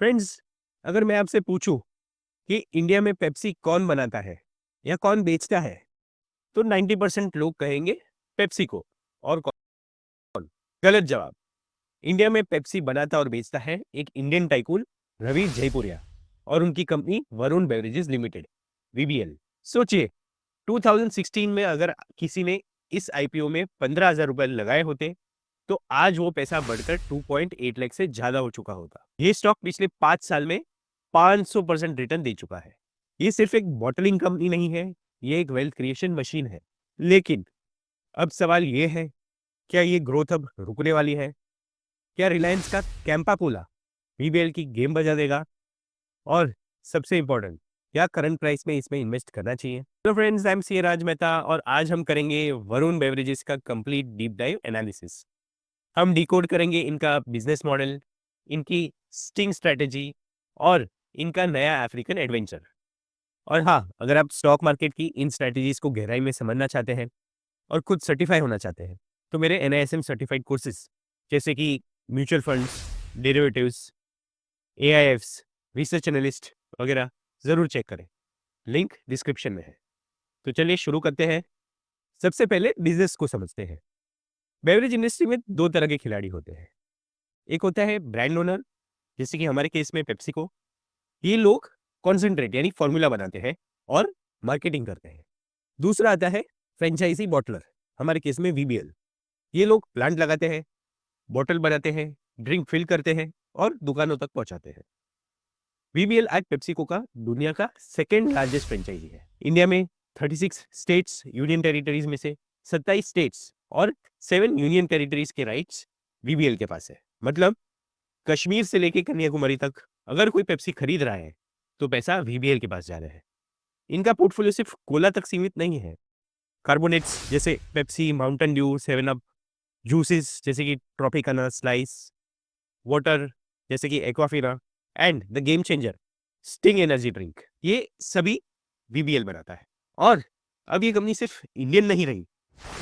Friends, अगर मैं आपसे पूछूं कि इंडिया में पेप्सी कौन बनाता है या कौन बेचता है, तो 90% लोग कहेंगे पेप्सी को। और कौन? गलत जवाब। इंडिया में पेप्सी बनाता और बेचता है एक इंडियन टाइकून, रवि जयपुरिया, और उनकी company Varun beverages limited, VBL. सोचिए, 2016 में अगर किसी ने इस आईपीओ में 15,000 रुपए लगाए होते, तो आज वो पैसा बढ़कर 2.8 लाख से ज्यादा हो चुका होता। ये स्टॉक पिछले 5 साल में 500% रिटर्न दे चुका है। ये सिर्फ एक बॉटलिंग कंपनी नहीं है, ये एक वेल्थ क्रिएशन मशीन है। लेकिन अब सवाल ये है, क्या ये ग्रोथ अब रुकने वाली है? क्या रिलायंस का कैंपा कोला बीबीएल की गेम बजा देगा? और सबसे इंपॉर्टेंट, क्या करंट प्राइस में इसमें इन्वेस्ट करना चाहिए? Hello friends, I am C Raj Mehta और आज हम करेंगे वरुण बेवरेजेस का कंप्लीट डीप डाइव एनालिसिस। हम डिकोड करेंगे इनका बिजनेस मॉडल, इनकी स्टिंग स्ट्रेटेजी और इनका नया अफ्रीकन एडवेंचर। और हाँ, अगर आप स्टॉक मार्केट की इन स्ट्रेटेजीज को गहराई में समझना चाहते हैं और खुद सर्टिफाई होना चाहते हैं, तो मेरे एनआईएसएम सर्टिफाइड कोर्सेज जैसे कि mutual funds, derivatives, AIFs, research analyst वगैरह ज़रूर चेक करें। लिंक डिस्क्रिप्शन में है। तो चलिए शुरू करते हैं। सबसे पहले बिजनेस को समझते हैं। बेवरेज इंडस्ट्री में दो तरह के खिलाड़ी होते हैं। एक होता है ब्रांड ओनर, जैसे कि हमारे केस में पेप्सिको। ये लोग कॉन्सेंट्रेट यानी फॉर्मूला बनाते हैं और मार्केटिंग करते हैं। दूसरा आता है फ्रेंचाइजी बॉटलर, हमारे केस में वीबीएल। ये लोग प्लांट लगाते हैं, बॉटल बनाते हैं, ड्रिंक फिल करते हैं और दुकानों तक पहुंचाते हैं। वीबीएल आज पेप्सिको का दुनिया का सेकेंड लार्जेस्ट फ्रेंचाइजी है। इंडिया में 36 स्टेट्स, यूनियन टेरिटरीज में से 27 स्टेट्स और 7 यूनियन टेरिटरीज के राइट्स वीबीएल के पास है। मतलब कश्मीर से लेके कन्याकुमारी तक अगर कोई पेप्सी खरीद रहा है, तो पैसा वीबीएल के पास जा रहा है। इनका पोर्टफोलियो सिर्फ कोला तक सीमित नहीं है। कार्बोनेट्स जैसे Pepsi, Mountain Dew, 7 up, juices जैसे कि ट्रॉपिकाना स्लाइस, वाटर जैसे कि Aquafina and the game changer sting energy drink, ये सभी वीबीएल बनाता है। और अब ये कंपनी सिर्फ इंडियन नहीं रही,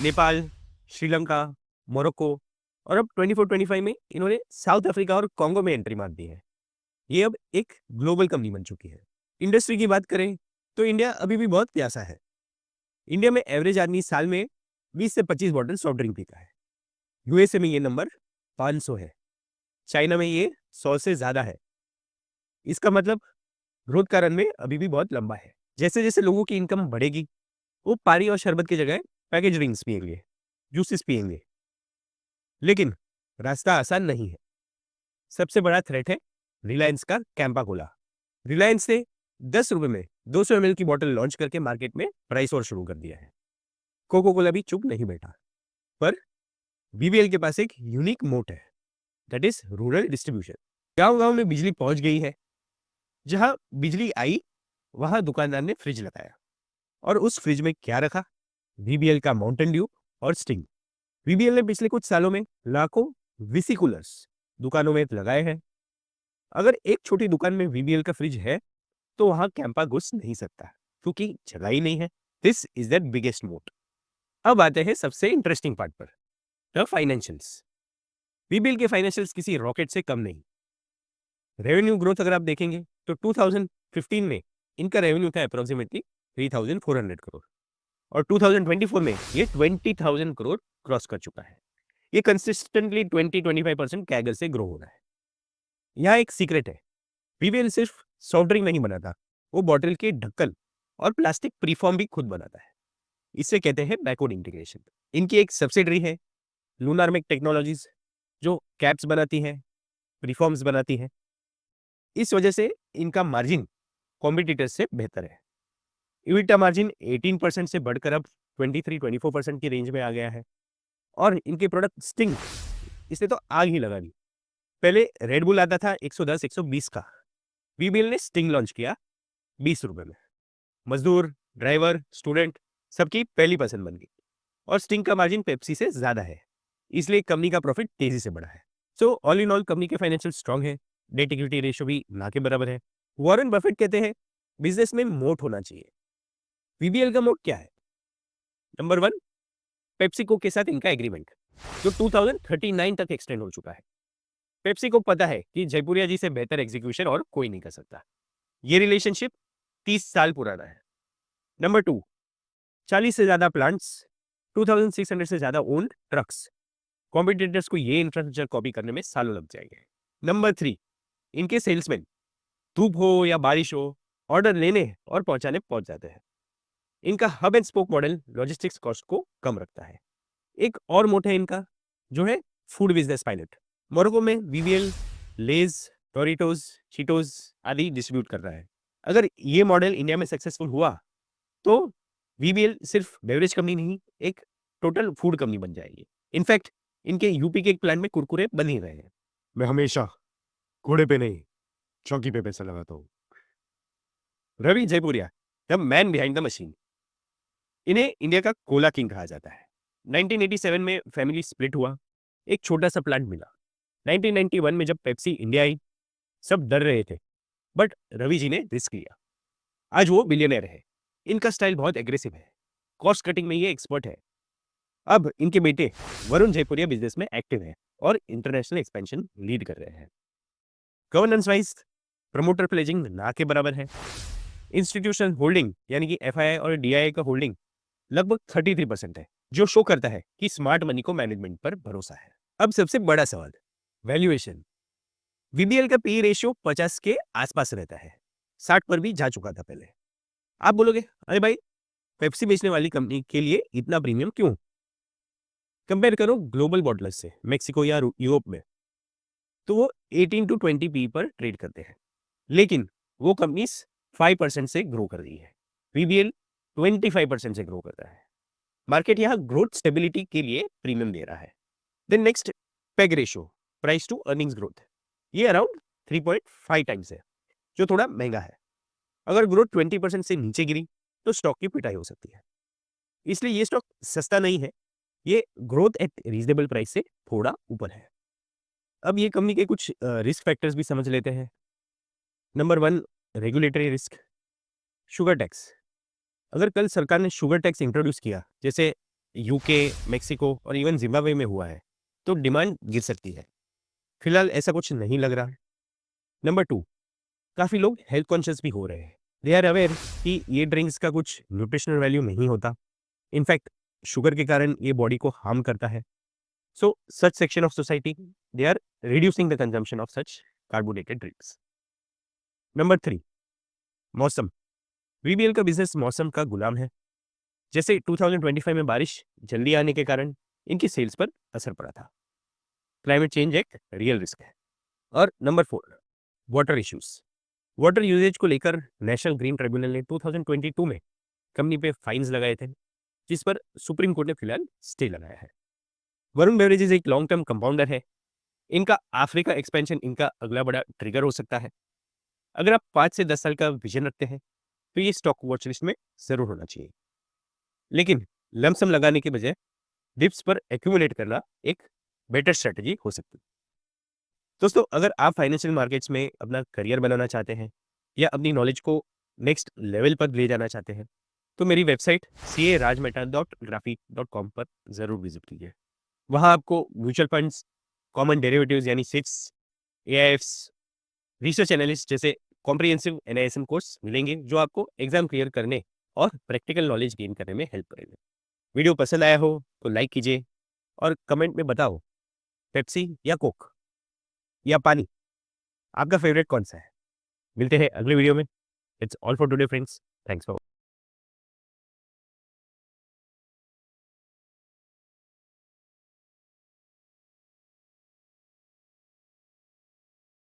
नेपाल, श्रीलंका, मोरक्को और अब 24-25 में इन्होंने साउथ अफ्रीका और कॉन्गो में एंट्री मार दी है। ये अब एक ग्लोबल कंपनी बन चुकी है। इंडस्ट्री की बात करें तो इंडिया अभी भी बहुत प्यासा है। इंडिया में एवरेज आदमी साल में 20 से 25 बॉटल सॉफ्ट ड्रिंक पीता है। यूएसए में ये नंबर 500 है। चाइना में ये 100 से ज्यादा है। इसका मतलब ग्रोथ का रन में अभी भी बहुत लंबा है। जैसे जैसे लोगों की इनकम बढ़ेगी, वो पानी और शरबत की जगह पैकेज ड्रिंक्स पिएंगे, जूसेस पिएंगे। लेकिन रास्ता आसान नहीं है। सबसे बड़ा थ्रेट है रिलायंस का कैंपा कोला। रिलायंस ने 10 रुपए में 200 ml की बोतल लॉन्च करके मार्केट में प्राइस वॉर शुरू कर दिया है। कोको कोला भी चुप नहीं बैठा। पर बीबीएल के पास एक यूनिक मोट है, दैट इज रूरल डिस्ट्रीब्यूशन। गांव गांव में बिजली पहुंच गई है। जहां बिजली आई, वहां दुकानदार ने फ्रिज लगाया और उस फ्रिज में क्या रखा? वीबीएल का माउंटेन ड्यू और स्टिंग। वीबीएल ने पिछले कुछ सालों में लाखों विसी कूलर्स दुकानों में लगाए हैं। अगर एक छोटी दुकान में वीबीएल का फ्रिज है, तो वहां कैंपा घुस नहीं सकता, क्योंकि जगह ही नहीं है। दिस इज दैट बिगेस्ट मोट। अब आते हैं सबसे इंटरेस्टिंग पार्ट पर, द फाइनेंशियल्स। वीबीएल के फाइनेंशियल्स किसी रॉकेट से कम नहीं। रेवेन्यू ग्रोथ अगर आप देखेंगे तो 2015 में इनका रेवेन्यू था अप्रोक्सीमेटली 3,400 करोड़ और 2024 में ये 20,000 करोड़ क्रॉस कर चुका है। ये कंसिस्टेंटली 20-25% कैगर से ग्रो हो रहा है। यहाँ एक सीक्रेट है, वीबीएल सिर्फ सॉफ्ट ड्रिंक नहीं बनाता, वो बॉटल के ढक्कन और प्लास्टिक प्रीफॉर्म भी खुद बनाता है। इसे कहते हैं बैकवर्ड इंटीग्रेशन। इनकी एक सब्सिडरी है लूनारमेक टेक्नोलॉजीज, जो कैप्स बनाती है, प्रीफॉर्म्स बनाती है। इस वजह से इनका मार्जिन कॉम्पिटिटर्स से बेहतर है। इबिटा मार्जिन 18% से बढ़कर अब 23-24% की रेंज में आ गया है। और इनके प्रोडक्ट स्टिंग, इसने तो आग ही लगा दी। पहले रेड बुल आता था 110-120 का, वीबीएल ने स्टिंग लॉन्च किया 20 रुपए में। मजदूर, ड्राइवर, स्टूडेंट सबकी पहली पसंद बन गई। और स्टिंग का मार्जिन पेप्सी से ज्यादा है, इसलिए कंपनी का प्रॉफिट तेजी से बढ़ा है। So all in all company के फाइनेंशियल स्ट्रांग है, डेट इक्विटी रेशियो भी ना के बराबर है। वॉरेन बफेट कहते हैं बिजनेस में मोट होना चाहिए। वीबीएल का मोट क्या है? नंबर 1, पेप्सिको के साथ इनका एग्रीमेंट, जो 2039 तक एक्सटेंड हो चुका है। पेप्सी को पता है कि जयपुरिया जी से बेहतर एग्जीक्यूशन और कोई नहीं कर सकता। ये रिलेशनशिप 30 साल पुराना है। नंबर 2, 40 से ज्यादा प्लांट्स, 2600 से ज्यादा ओन्ड ट्रक्स। कॉम्पिटिटर्स को ये इंफ्रास्ट्रक्चर कॉपी करने में सालों लग जाएंगे। नंबर 3, इनके सेल्समैन धूप हो या बारिश हो, ऑर्डर लेने और पहुंचाने पहुंच जाते हैं। इनका hub and spoke modal logistics cost को कम रखता है। एक और मोड है इनका, जो है फूड बिजनेस पायलट। मोरक्को में वीवीएल, लेज, टोरिटोज, चीटोज आदि डिस्ट्रीब्यूट कर रहा है। अगर ये मॉडल इंडिया में सक्सेसफुल हुआ तो वीवीएल सिर्फ बेवरेज कंपनी नहीं, एक टोटल फूड कंपनी बन जाएगी। इनफैक्ट इनके यूपी के एक प्लांट में कुरकुरे बन ही रहे हैं। मैं हमेशा घोड़े पे नहीं, चौकी पे पैसा लगाता हूँ। Ravi Jaipuria, the man behind the machine. इन्हें इंडिया का कोला किंग कहा जाता है। 1987 में फैमिली स्प्लिट हुआ, एक छोटा सा प्लांट मिला। 1991 में जब पेप्सी इंडिया आई, सब डर रहे थे, बट रवि जी ने रिस्क लिया। आज वो बिलियनर है। इनका स्टाइल बहुत एग्रेसिव है, कॉस्ट कटिंग में ये एक्सपर्ट है। अब इनके बेटे वरुण जयपुरिया बिजनेस में एक्टिव है और इंटरनेशनल एक्सपेंशन लीड कर रहे हैं। गवर्नेंस वाइज प्रमोटर प्लेजिंग ना के बराबर है। इंस्टीट्यूशनल होल्डिंग यानी कि एफआईआई और डीआईआई का होल्डिंग लगभग 33% है, जो शो करता है कि स्मार्ट मनी को मैनेजमेंट पर भरोसा है। अब सबसे बड़ा सवाल, वैल्यूएशन। वीबीएल का पी रेशियो 50 के आसपास रहता है, 60 पर भी जा चुका था पहले। आप बोलोगे, अरे भाई पेप्सी बेचने वाली कंपनी के लिए इतना प्रीमियम क्यों? कंपेयर करो ग्लोबल बॉटलर्स से, मेक्सिको या यूरोप में, तो वो 18 टू 20 पी पर ट्रेड करते हैं, लेकिन वो कंपनीज 5% से ग्रो कर रही है। वीबीएल 25% से ग्रो करता है। मार्केट यहाँ ग्रोथ स्टेबिलिटी के लिए प्रीमियम दे रहा है। Then next, PEG ratio, price to earnings growth. ये अराउंड 3.5 टाइम्स है, जो थोड़ा महंगा है। अगर ग्रोथ 20% से नीचे गिरी तो स्टॉक की पिटाई हो सकती है। इसलिए ये स्टॉक सस्ता नहीं है, ये ग्रोथ एट रीजनेबल प्राइस से थोड़ा ऊपर है। अब ये कंपनी के कुछ रिस्क फैक्टर्स भी समझ लेते हैं। Number 1, regulatory risk, sugar tax. अगर कल सरकार ने शुगर टैक्स इंट्रोड्यूस किया, जैसे यूके, मेक्सिको और इवन जिम्बाब्वे में हुआ है, तो डिमांड गिर सकती है। फिलहाल ऐसा कुछ नहीं लग रहा। नंबर 2, काफ़ी लोग हेल्थ कॉन्शियस भी हो रहे हैं। दे आर अवेयर कि ये ड्रिंक्स का कुछ न्यूट्रिशनल वैल्यू नहीं होता। इनफैक्ट शुगर के कारण ये बॉडी को हार्म करता है। So such section of society, they are reducing the consumption of such carbonated drinks. Number 3, मौसम। वीबीएल का बिजनेस मौसम का गुलाम है। जैसे 2025 में बारिश जल्दी आने के कारण इनकी सेल्स पर असर पड़ा था। क्लाइमेट चेंज एक रियल रिस्क है। और number 4, water issues. Water usages को लेकर नेशनल ग्रीन ट्रिब्यूनल ने 2022 में कंपनी पे फाइन्स लगाए थे, जिस पर सुप्रीम कोर्ट ने फिलहाल स्टे लगाया है। वरुण बेवरेजेस एक लॉन्ग टर्म कंपाउंडर है। इनका अफ्रीका एक्सपेंशन इनका अगला बड़ा ट्रिगर हो सकता है। अगर आप 5 से 10 साल का विजन रखते हैं तो ये स्टॉक वॉच लिस्ट में जरूर होना चाहिए, लेकिन लमसम लगाने के बजाय डिप्स पर एक्यूमुलेट करना एक बेटर स्ट्रेटजी हो सकती है। दोस्तों, अगर आप फाइनेंशियल मार्केट्स में अपना करियर बनाना चाहते हैं या अपनी नॉलेज को नेक्स्ट लेवल पर ले जाना चाहते हैं, तो मेरी वेबसाइट carajmehta.graphic.com पर ज़रूर विजिट कीजिए। वहाँ आपको म्यूचुअल फंड्स, कॉमन डेरिवेटिव्स यानी सिप्स, एआईएफ्स, रिसर्च एनालिस्ट जैसे कॉम्प्रिहेंसिव एनालिसिस कोर्स मिलेंगे, जो आपको एग्जाम क्लियर करने और प्रैक्टिकल नॉलेज गेन करने में हेल्प करेंगे। वीडियो पसंद आया हो तो लाइक कीजिए और कमेंट में बताओ, पेप्सी या कोक या पानी, आपका फेवरेट कौन सा है? मिलते हैं अगले वीडियो में। It's all for today friends, thanks for